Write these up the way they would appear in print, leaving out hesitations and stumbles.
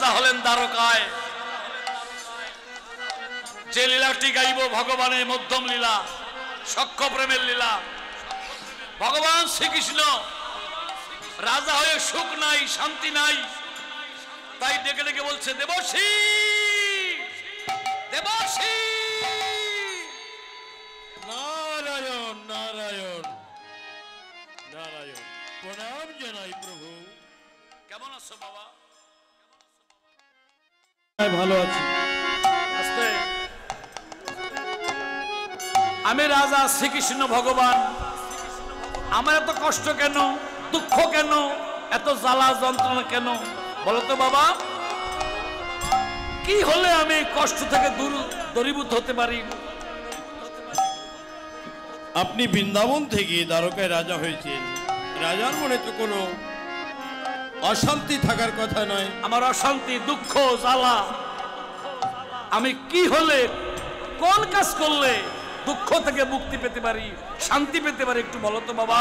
রাজা হলেন দ্বারকায়। যে লীলাটি গাইব ভগবানের মধ্যম লীলা, সখ্য প্রেমের লীলা। ভগবান শ্রীকৃষ্ণ রাজা হয়ে সুখ নাই, শান্তি নাই, তাই ডেকে ডেকে বলছে দেবর্ষি দেবর্ষি। নারায়ণ নারায়ণ নারায়ণ, প্রণাম জানাই প্রভু। কেমন আছো বাবা? ভালো আছি। আমি রাজা শ্রীকৃষ্ণ ভগবান, আমার এত কষ্ট কেন, দুঃখ কেন, এত জ্বালা যন্ত্রণা কেন বলতো বাবা? কি হলে আমি কষ্ট থেকে দূরীভূত হতে পারি? আপনি বৃন্দাবন থেকে দ্বারকায় রাজা হয়েছেন, রাজার মনে তো কোনো অশান্তি থাকার কথা নয়। আমার অশান্তি, দুঃখ, জ্বালা, আমি কি হলে, কোন কাজ করলে দুঃখ থেকে মুক্তি পেতে পারি, শান্তি পেতে পারি, একটু বলো তো বাবা।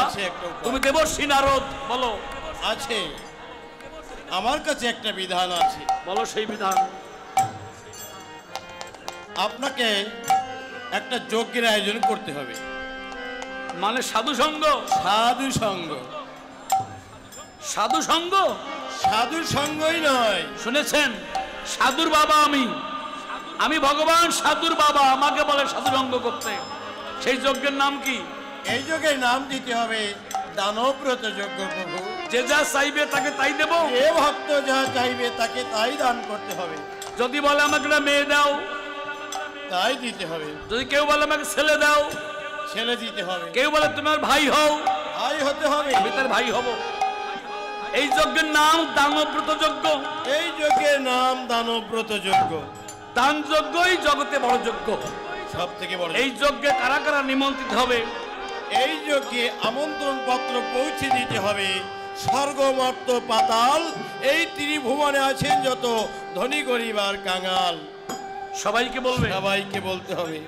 তুমি দেবর্ষি নারদ, বলো। আছে, আমার কাছে একটা বিধান আছে। বলো সেই বিধান। আপনাকে একটা যজ্ঞের আয়োজন করতে হবে। মানে সাধু সঙ্গ? সাধু সঙ্গ। সাধু সঙ্গ? সাধু সঙ্গই নয়, শুনেছেন, সাধুর বাবা আমি ভগবান সাধুর বাবা, আমাকে বলে সাধু সঙ্গ করতে। সেই যজ্ঞের নাম কি? এই যজ্ঞের নাম দিতে হবে দানব্রত যজ্ঞ প্রভু। যে যা চাইবে তাকে তাই দেব। যে ভক্ত যা চাইবে তাকে তাই দান করতে হবে। যদি বলে আমাকে একটা মেয়ে দাও, তাই দিতে হবে। যদি কেউ বলে আমাকে ছেলে দাও, ছেলে দিতে হবে। কেউ বলে তোমার ভাই হও, ভাই হতে হবে, আমি তার ভাই হব। এই যজ্ঞের নাম দানব্রত যজ্ঞ। এই যজ্ঞের নাম দানব্রত যজ্ঞ। দান যজ্ঞই জগতে বড় যজ্ঞ, সব থেকে বড়। এই যজ্ঞে কারা কারা নিমন্ত্রিত হবে? এই যজ্ঞে আমন্ত্রণ পত্র পৌঁছে দিতে হবে স্বর্গ মর্ত পাতাল, এই ত্রিভুবনে আছেন যত ধনী গরিব আর কাঙাল, সবাইকে বলবে? সবাইকে বলতে হবে।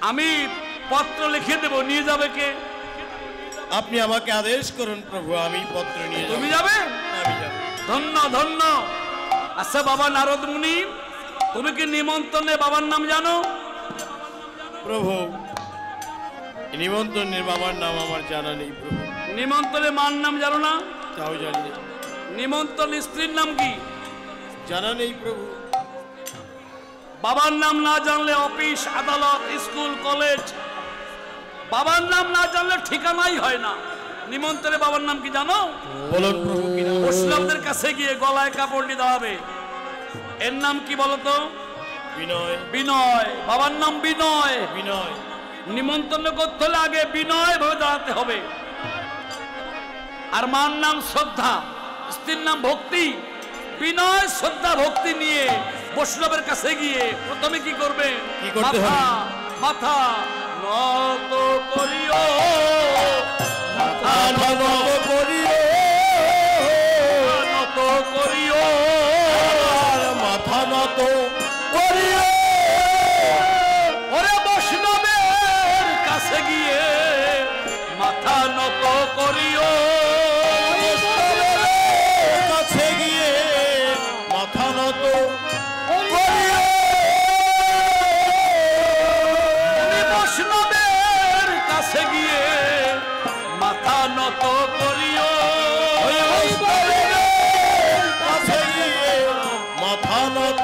আমি পত্র লিখে দেব, নিয়ে যাবে কে? আপনি আমাকে আদেশ করুন প্রভু, আমি পত্র নিয়ে যাব। তুমি যাবে? আমি যাব। ধন্য ধন্য। আচ্ছা বাবা নারদ মুনি, তুমি কি নিমন্ত্রণে বাবার নাম জানো? প্রভু, নিমন্ত্রণের বাবার নাম আমার জানা নেই প্রভু। নিমন্ত্রণে মার নাম জানো না? তাও জানি না। নিমন্ত্রণ স্ত্রীর নাম কি? জানা নেই প্রভু। বাবার নাম না জানলে অফিস, আদালত, স্কুল, কলেজ, বাবার নাম না জানলে ঠিকানাই হয় না। নিমন্ত্রণে বাবার নাম কি জানো? বলুন প্রভু। কি নাম? মুসলিমদের কাছে গিয়ে গলায় কাপড় নিতে হবে। এর নাম কি বলতো? বিনয়। বিনয়। বাবার নাম বিনয়। বিনয়। নিমন্ত্রণ করতে হলে আগে বিনয় ভাবে দাঁড়াতে হবে। আর মার নাম শ্রদ্ধা, স্ত্রীর নাম ভক্তি। বিনয়, শ্রদ্ধা, ভক্তি নিয়ে বৈষ্ণবের কাছে গিয়ে প্রথমে কি করবে? কি করতে হবে? মাথা নত করিও, মাথা নত করিও, নত করিও, মাথা নত করিও। ওরে বৈষ্ণবের কাছে গিয়ে মাথা নত করিও, কাছে গিয়ে মাথা নত করিও। বৈষ্ণবের কাছে গিয়ে মাথা নত করিও, কাছে গিয়ে মাথা নত।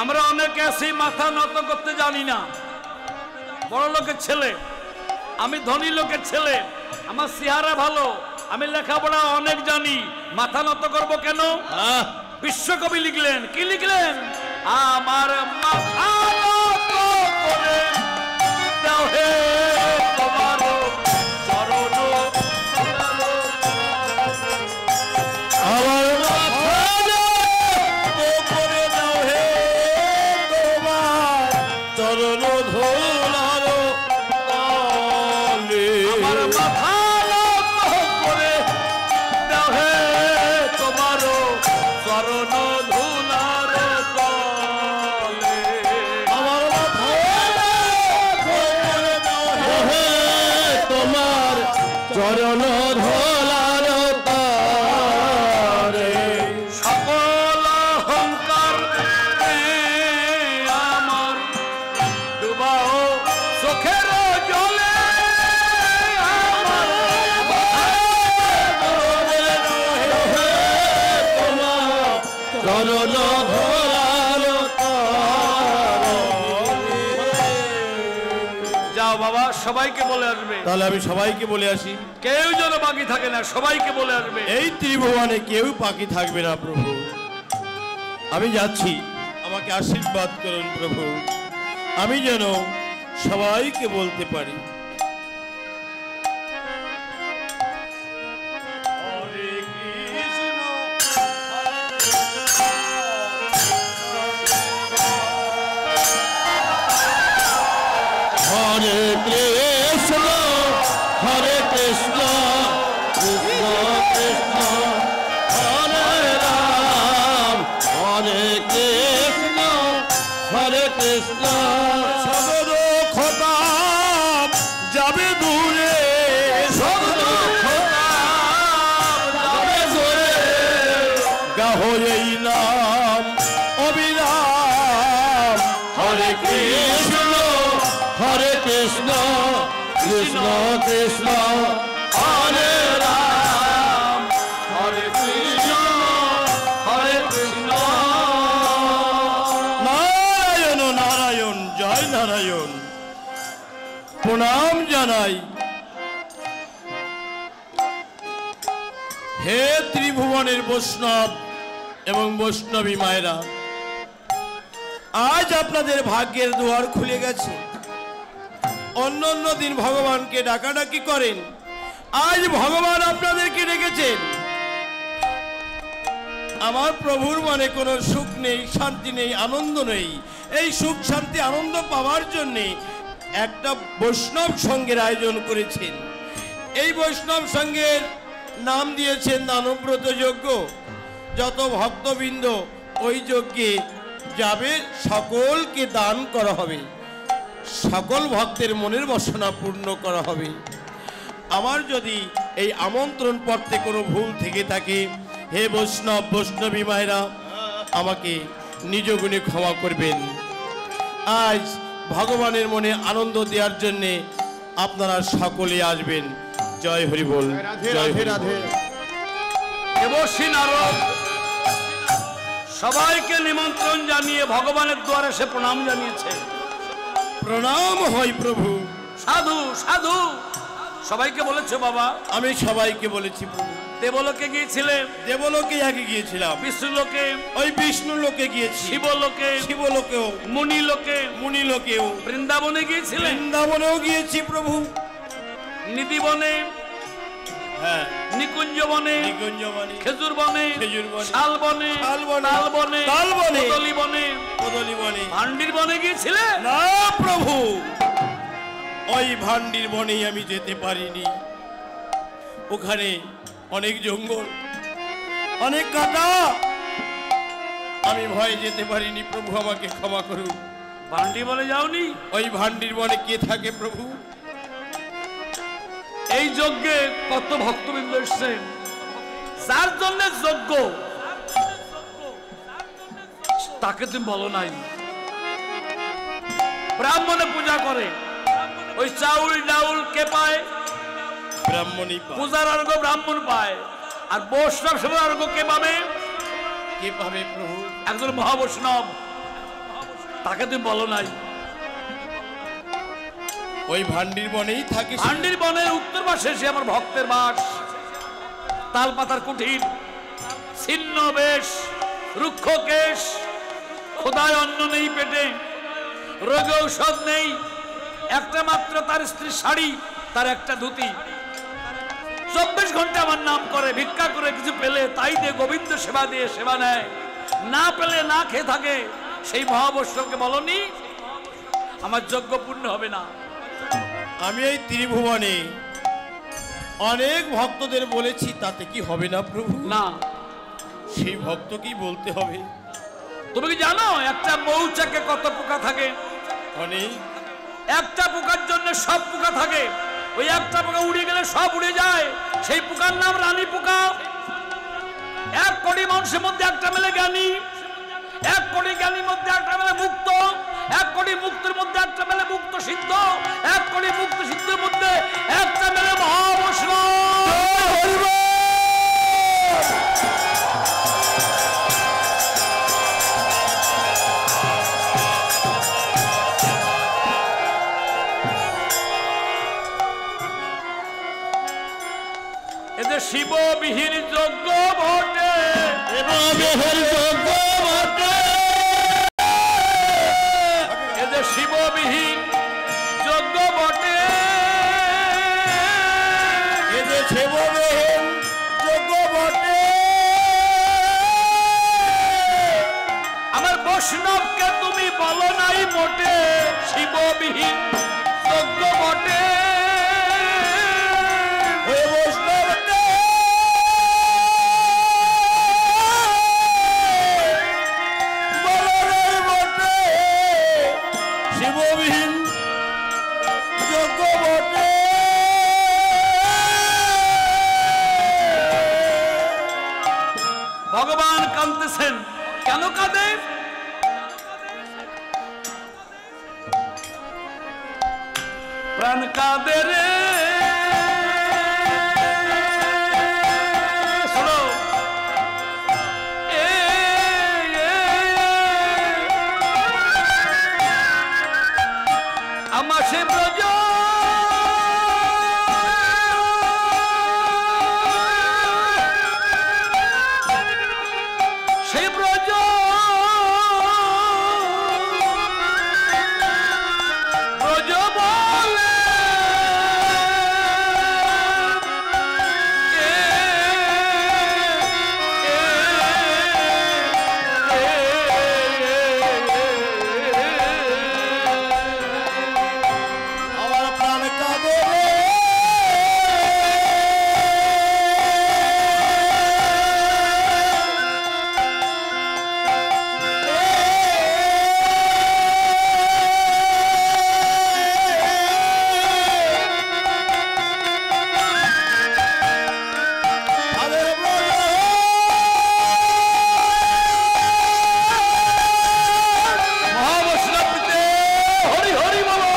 আমরা অনেকে আছি মাথা নত করতে জানি না। বড় লোকের ছেলে, আমি ধনী লোকের ছেলে, আমার চেহারা ভালো, আমি লেখাপড়া অনেক জানি, মাথা নত করব কেন? বিশ্বকবি লিখলেন, কি লিখলেন? আমার মাথা নত করে দাও হে তোমার চরণ, আমার মাথা নত করে দাও হে তোমার চরণ ধুলার তলে। আমার মাথা নত করে দাও হে তোমার চরণ ধুলার তলে। আমার মাথা নত করে দাও আর সবাইকে বলে আসবে। তাহলে আমি সবাইকে বলে আসি, কেউ যেন বাকি থাকে না, সবাইকে বলে আসবে। এই ত্রিভুবনে কেউ বাকি থাকবে না প্রভু। আমি যাচ্ছি, আমাকে আশীর্বাদ করুন প্রভু, আমি যেন সবাইকে বলতে পারি হরে কৃষ্ণ হরে কৃষ্ণ হরে কৃষ্ণ কৃষ্ণ কৃষ্ণ হরে রাম হরে কৃষ্ণ হরে কৃষ্ণ। সদর খতাব যাবে দূরে, সদর খতাব যাবে দূরে, গাহো এই নাম অবিরাম হরে কৃষ্ণ হরে কৃষ্ণ কৃষ্ণ কৃষ্ণ হরে রাম হরে কৃষ্ণ হরে কৃষ্ণ। নারায়ণ নারায়ণ জয় নারায়ণ। প্রণাম জানাই হে ত্রিভুবনের বৈষ্ণব এবং বৈষ্ণবী মায়েরা, আজ আপনাদের ভাগ্যের দুয়ার খুলে গেছে। অন্য অন্য দিন ভগবানকে ডাকাডাকি করেন, আজ ভগবান আপনাদেরকে ডেকেছেন। আমার প্রভুর মনে কোনো সুখ নেই, শান্তি নেই, আনন্দ নেই। এই সুখ শান্তি আনন্দ পাওয়ার জন্য একটা বৈষ্ণব সঙ্গের আয়োজন করেছেন। এই বৈষ্ণব সঙ্গের নাম দিয়েছেন দানব্রত যজ্ঞ। যত ভক্তবৃন্দ ওই যজ্ঞে যাবে সকলকে দান করা হবে, সকল ভক্তের মনের বাসনা পূর্ণ করা হবে। আমার যদি এই আমন্ত্রণ পত্রে কোনো ভুল থেকে থাকে, হে বৈষ্ণব বৈষ্ণবী মায়েরা, আমাকে নিজ গুণে ক্ষমা করবেন। আজ ভগবানের মনে আনন্দ দেওয়ার জন্যে আপনারা সকলে আসবেন। জয় হরি বল, জয় হরি রাধে। দেবশ্রী নারদ সবাইকে নিমন্ত্রণ জানিয়ে ভগবানের দ্বারে সে প্রণাম জানিয়েছে। প্রণাম হয় প্রভু। সাধু সাধু সবাইকে বলেছে বাবা? আমি সবাইকে বলেছি প্রভু। দেবলোকে গিয়েছিলে? দেবলোকে আগে গিয়েছিলাম। বিষ্ণুলোকে? ওই বিষ্ণু লোকে গিয়েছি। শিবলোকে? শিবলোকেও। মুনিলোকে? মুনিলোকেও। বৃন্দাবনে গিয়েছিলে? বৃন্দাবনেও গিয়েছি প্রভু। নিধিবনে? হ্যাঁ। নিকুঞ্জ বনে? নিকুঞ্জ বনে। খেজুর বনে? খেজুর বনে। শাল বনে? শাল বনে। তাল বনে? তাল বনে। কদলী বনে? কদলী বনে। ভান্ডির বনে গিয়েছিলে? না প্রভু, ওই ভান্ডির বনেই আমি যেতে পারিনি। ওখানে অনেক জঙ্গল, অনেক কাঁটা, আমি ভয়ে যেতে পারিনি। প্রভু আমাকে ক্ষমা করুন। ভান্ডি বনে যাওনি? ওই ভান্ডির বনে কে থাকে প্রভু? এই যজ্ঞে কত ভক্তবৃন্দ এসছেন, যার জন্য যজ্ঞ তাকে তুমি বলো নাই। ব্রাহ্মণে পূজা করে, ওই চাউল ডাউল কে পায়? ব্রাহ্মণই পায়। পূজার অর্ঘ ব্রাহ্মণ পায়, আর বৈষ্ণব সেবার অর্ঘ কে পাবে? কে পাবে প্রভু? একজন মহাবৈষ্ণব, তাকে তুমি বলো নাই। ওই ভান্ডির বনেই থাকে। ভান্ডির বনের উত্তর পাশে সে আমার ভক্তের বাস। তাল পাতার কুঠির, ছিন্ন বেশ, রুক্ষ কেশ, খোদায় অন্ন নেই পেটে, রোগে ঔষধ নেই, একটা মাত্র তার স্ত্রীর শাড়ি, তার একটা ধুতি। 24 ঘন্টা আমার নাম করে, ভিক্ষা করে কিছু পেলে তাই দিয়ে গোবিন্দ সেবা দিয়ে সেবা নেয়, না পেলে না খেয়ে থাকে। সেই মহাবৈষ্ণবকে বলনি আমার যজ্ঞ পূর্ণ হবে না? আমি এই ত্রিভুবনে অনেক ভক্তদের বলেছি, তাতে কি হবে না প্রভু? না। সেই ভক্তকেই বলতে হবে। তুমি কি জানো একটা মৌচাকে কত পোকা থাকে? অনেক। একটা পোকার জন্য সব পোকা থাকে। ওই একটা পোকা উড়ে গেলে সব উড়ে যায়, সেই পোকার নাম রানী পোকা। 1 কোটি মানুষের মধ্যে একটা মেলে জ্ঞানী, 1 কোটি জ্ঞানীর মধ্যে একটা মেলে মুক্ত, 1 কোটি মুক্তের মধ্যে একটা মেলে মুক্ত সিদ্ধ, 1 কোটি মুক্ত সিদ্ধের মধ্যে একটা মেলে মহাবৈষ্ণব। শিববিহীন যজ্ঞ বটে, শিববিহীন যজ্ঞ বটে, এ যে শিববিহীন যজ্ঞ বটে, এ যে শিববিহীন যজ্ঞ বটে। আমার বৈষ্ণবকে তুমি বলো নাই মোটে, শিববিহীন যজ্ঞ বটে। শিববিহীন যজ্ঞ বটে। ভগবান কাঁদতেছেন, কেন কাঁদে? প্রাণ কাঁদে রে, শোনো, আমার সে ব্রজ সেই ব্রজ ব্রজ বলে আমার প্রাণ কাঁদে রে। মহাবৈষ্ণবীতে হরি হরি বলো।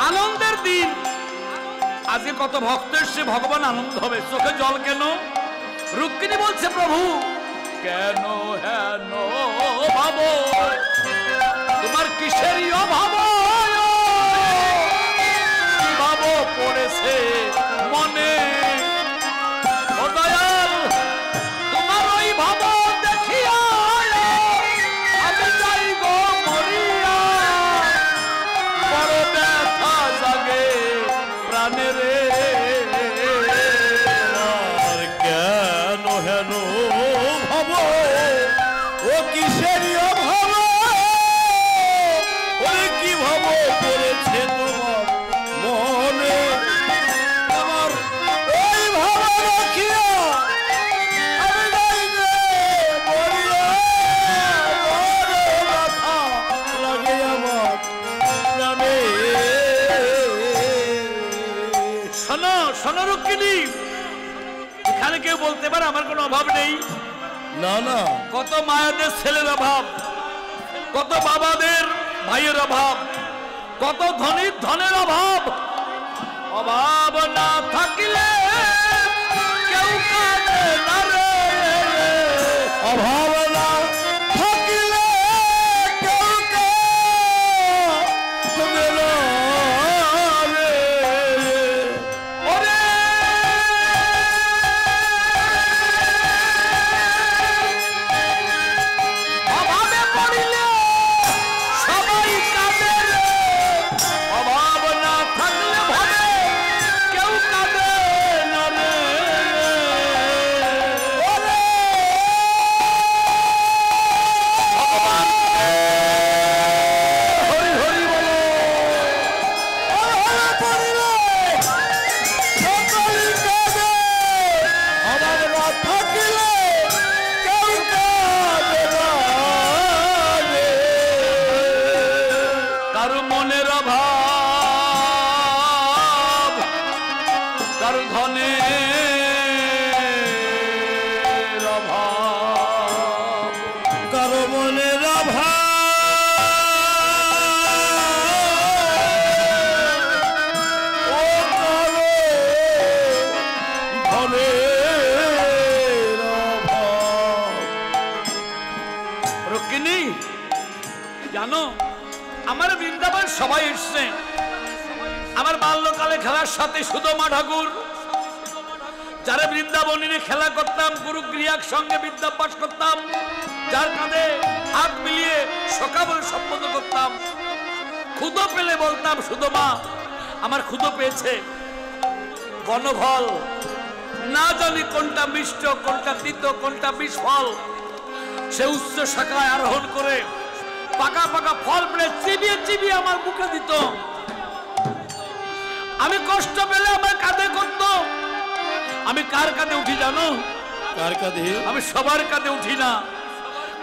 আনন্দের দিন আজকে, কত ভক্ত এসছে, ভগবান আনন্দ হবে, চোখে জল কেন? রুক্মিণী বলছে, প্রভু কেন হেন ভাব, তোমার কিসেরই অভাব, ভাব পড়েছে মনে, ও দয়াল তোমার ওই ভাব দেখিয়া আমি যাই গো মরিয়া, বড় ব্যথা জাগে প্রাণে রে। আর কেন হেন ভাব, ও কিসের অভাব, ওরে কি ভাব করেছে তোমার মনে, আমার ওই ভাব রাখিয়া আমি যাই গে মরিয়া, বড় ব্যথা লাগে আমার প্রাণে। শোনো শোনো রুক্মিণী, এখানে কেউ বলতে পারে আমার কোনো অভাব নেই? না না, কত মায়াদের ছেলের অভাব, কত বাবাদের ভাইয়ের অভাব, কত ধনীর ধনের অভাব। অভাব না থাকিলে কেউ কাঁদে না রে, অভাব না থাকিলে কেউ কাঁদবে না রে। ওরে অভাবে পড়িলে সবাই কাঁদে রে, অভাব না থাকলে ভাবে কেউ কাঁদে না রে। ওরে মনের আভা ও করো ধনের অভাব। রুক্মিণী জানো আমার বৃন্দাবন সবাই এসছে আমার বাল্যকালে খেলার সাথে সুদামা ঠাকুর যারা বৃন্দাবনে খেলা করতাম গুরুগৃহ সঙ্গে বিদ্যাভ্যাস করতাম যার কাঁধে হাত মিলিয়ে সখা বলে সম্বোধন করতাম ক্ষুধা পেলে বলতাম সুদামা আমার ক্ষুধা পেয়েছে বনফল না জানি কোনটা মিষ্ট কোনটা তিতো কোনটা বিষ ফল সে উচ্চ শাখায় আরোহণ করে পাকা পাকা ফল পেলে চিবিয়ে চিবিয়ে আমার মুখে দিত আমি কষ্ট পেলে আমার কাঁধে করত আমি কার কাঁধে উঠি জানো কার কাঁধে আমি সবার কাঁধে উঠি না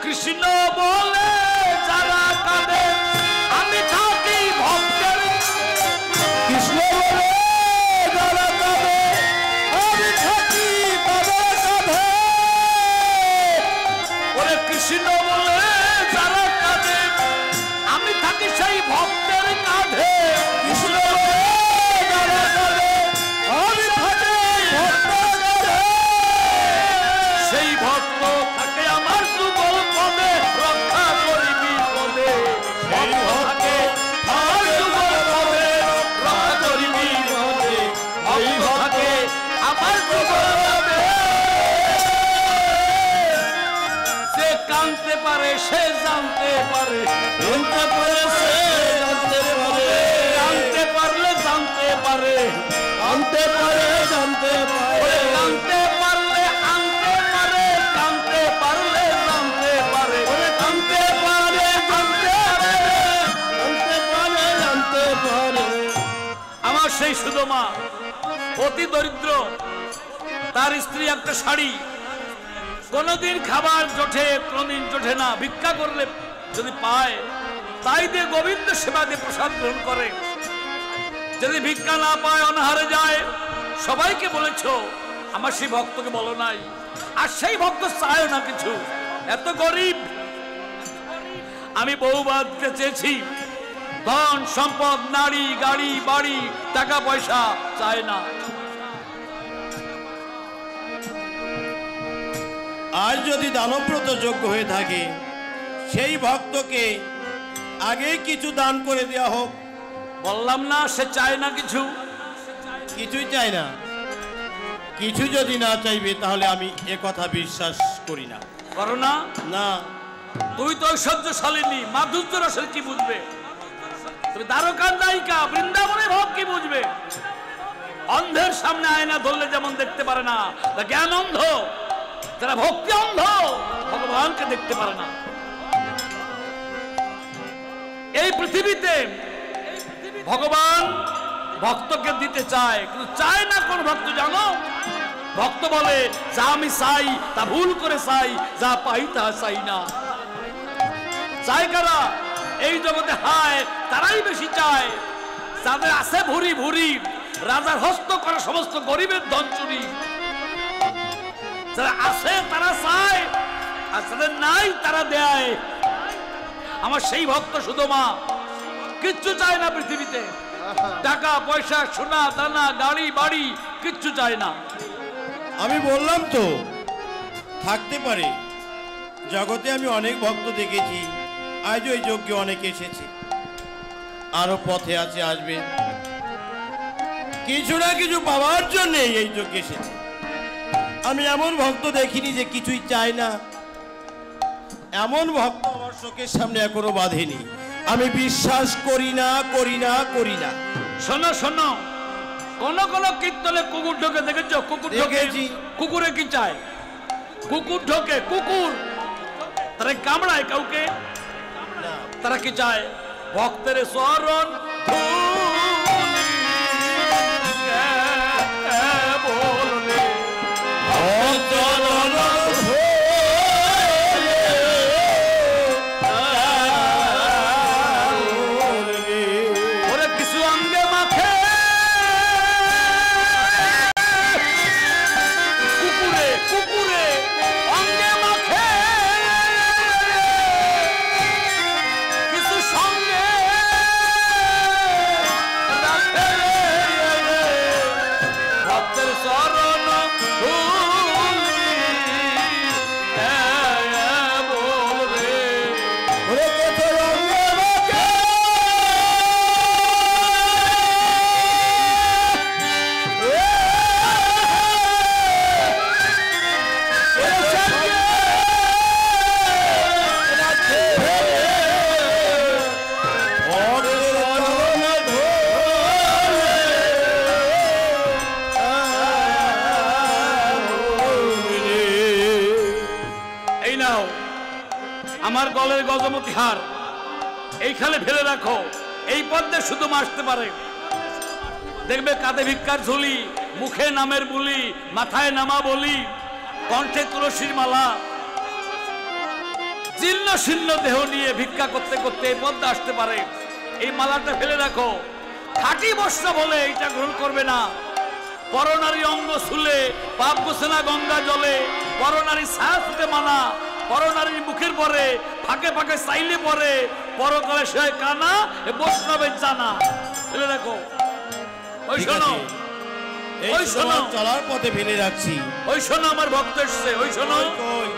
কৃষ্ণ বলে যারা কাঁধে আমি থাকি ভক্তের কৃষ্ণ বলে যারা কাঁধে আমি থাকি তাদের কাঁধে ওরে কৃষ্ণ বলে যারা কাঁধে আমি থাকি সেই ভক্তের কাঁধে কৃষ্ণ বলে যারা কাঁধে আমি থাকি ভক্তের কাঁধে। সেই ভক্ত থাকে আমার যুগল পদে রক্ষা করিবি পদে সেই ভক্ত আমার যুগল পদে রক্ষা করিবি পদে ভক্ত থাকে আমার যুগল পদে সে কাঁদতে পারে সে জানতে পারে জানতে পারে সে জানতে পারে জানতে পারলে জানতে পারে জানতে পারে জানতে পারে জানতে পারলে আনতে পারে জানতে পারলে জানতে পারে জানতে পারে জানতে পারে জানতে পারে জানতে পারে। আমার সেই সুদামা অতি দরিদ্র তার স্ত্রী একটা শাড়ি কোনদিন খাবার জোটে কোনদিন জোটে না ভিক্ষা করলে যদি পায় তাই দিয়ে গোবিন্দ সেবা দিয়ে প্রসাদ গ্রহণ করে যদি ভিক্ষা না পায় অনাহারে যায় সবাইকে বলেছ আমার সেই ভক্তকে বলো নাই আর সেই ভক্ত চায়ও না কিছু এত গরিব আমি বহুবার দিতে চেয়েছি ধন সম্পদ নারী গাড়ি বাড়ি টাকা পয়সা চায় না আজ যদি দানব্রত যোগ্য হয়ে থাকে সেই ভক্তকে আগে কিছু দান করে দেওয়া হোক। বললাম না সে চায় না কিছু কিছুই চাই না। কিছু যদি না চাইবে তাহলে আমি এ কথা বিশ্বাস করি না। করো না না তুই তো ঐশ্বর্যশালিনী মাধুর্য রসের কি বুঝবে তুমি দ্বারকার নায়িকা বৃন্দাবনে ভোগ কি বুঝবে অন্ধের সামনে আয়না ধরলে যেমন দেখতে পারে না তা জ্ঞান অন্ধ যারা ভক্তি অন্ধ ভগবানকে দেখতে পারে না এই পৃথিবীতে ভগবান ভক্তকে দিতে চায় কিন্তু চায় না কোন ভক্ত জানো ভক্ত বলে যা আমি চাই তা ভুল করে চাই যা পাই তা চাই না চায় কারা এই জগতে হায় তারাই বেশি চায় যাদের আছে ভুরি ভুরি রাজার হস্ত করা সমস্ত গরিবের ধন চুরি যারা আছে তারা চায় আর যাদের নাই তারা দেয় আমার সেই ভক্ত সুদামা কিচ্ছু চায় না পৃথিবীতে টাকা পয়সা সোনা দানা গাড়ি বাড়ি কিচ্ছু চায় না আমি বললাম তো থাকতে পারে জগতে আমি অনেক ভক্ত দেখেছি আজও এই যজ্ঞে অনেকে এসেছে আরো পথে আছে আসবে কিছু না কিছু পাওয়ার জন্য এই যজ্ঞে এসেছে আমি এমন ভক্ত দেখিনি যে কিছুই চায় না এমন ভক্ত আমার চোখের সামনে এখনো বাঁধেনি আমি বিশ্বাস করি না করি না করি না শোনো শোনো কোন কোন কীর্তনে কুকুর ঢোকে দেখেছো কুকুর ঢোকে দেখেছি। কুকুরে কি চায় কুকুর ঢোকে কুকুর তারা কামড়ায় কাউকে না। তারা কি চায় ভক্তের স্মরণ ওরে কিছু অঙ্গে মাখে কুকুরে কুকুরে অঙ্গে মাখে নাও আমার গলের গজমতি হার, এইখানে ফেলে রাখো। এই পদ্মে শুধু আসতে পারে। দেখবে কাঁধে ভিক্ষার ঝুলি, মুখে নামের বুলি, মাথায় নামা বলি, কণ্ঠে তুলসীর মালা, জীর্ণ শীর্ণ দেহ নিয়ে ভিক্ষা করতে করতে এই পদ্মে আসতে পারে। এই মালাটা ফেলে রাখো। খাঁটি বৈষ্ণব বলে এইটা গ্রহণ করবে না। পরনারী অঙ্গ ছুলে পাপ গোছে না গঙ্গা জলে, পরনারী ছায়া ছুটে মানা, পরনারীর মুখের পরে ফাঁকে ফাঁকে চাইলে পরে, পরকালে সে কানা এ বৈষ্ণবের জানা। ফেলে রাখো। ওই ঠিক শোনো, আছে, এই ওই শোনো, চলার পথে ফেলে রাখছি। ওই শোনো, আমার ভক্ত এসছে, ওই শোনো। কই